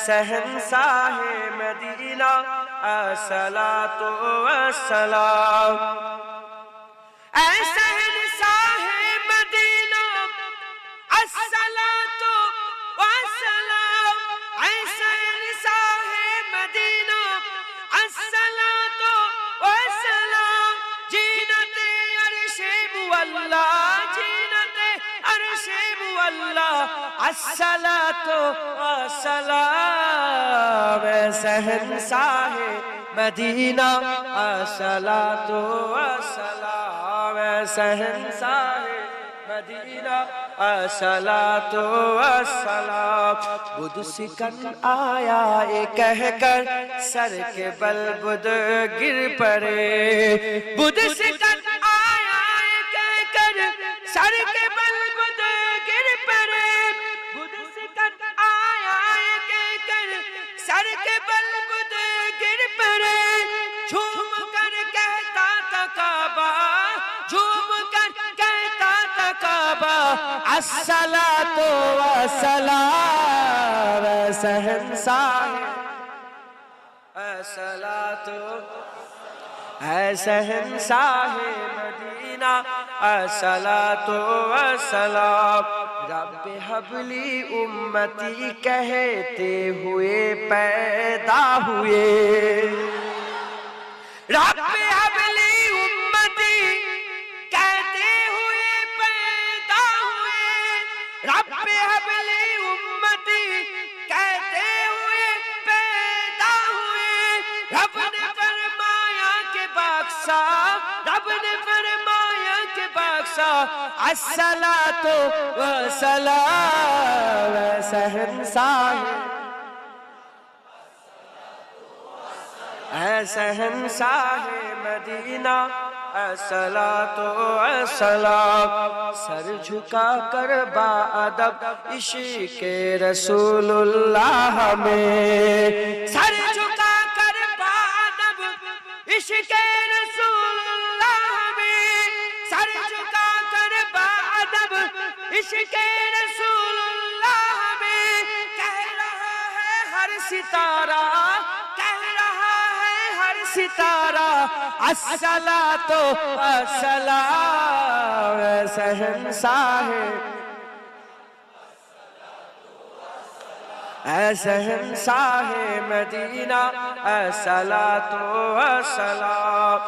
शहंशाह Medina अस्सलातु वस्सलाम। ऐ शहंशाह Medina अस्सलातु वस्सलाम। ऐ शहंशाह Medina अस्सलातु वस्सलाम। जीनते अर्शे मुअल्ला, जीनते अर्शे मुअल्ला अस्सलातु वस्सलाम। ऐ शहंशाह Medina अस्सलातु वस्सलाम। ऐ शहंशाह Medina अस्सलातु वस्सलाम। बुध सिकन आया ये कहकर सर के बल बुध गिर पड़े। बुध सिकन आया ये कहकर सर के बल बुध गिर पड़े। बुध सिकन आया ये कहकर सर के बल बुध गिर पड़े। झूम कर कहता था काबा, झूम कर कहता था काबा अस्सलातु वस्सलाम। शहंशाह अस्सलातु, है शहंशाह मदीना अस्सलातु वस्सलाम। रब्बे हबली उम्मती कहते हुए पैदा हुए। रब्बे हबली उम्मती कहते हुए पैदा हुए। रब्बे हबली उम्मती कहते हुए पैदा हुए। रब ने फरमाया के बख्शा, रब ने फरमाया के बख्शा अस्सलातु वस्सलाम। शहंशाह है शहंशाह मदीना अस्सलातु वस्सलाम। सर झुका कर बाअदब इश्क़े रसूलुल्लाह में। सर झुका कर बाअदब इश्क़े रसूलुल्लाह में। सर झुका कर बाअदब इश्क़े रसूलुल्लाह में। कह रहा है हर सितारा, कह रहा है हर सितारा अस्सलातु वस्सलाम। शहंशाह ऐ शहंशाह मदीना अस्सलातु वस्सलाम।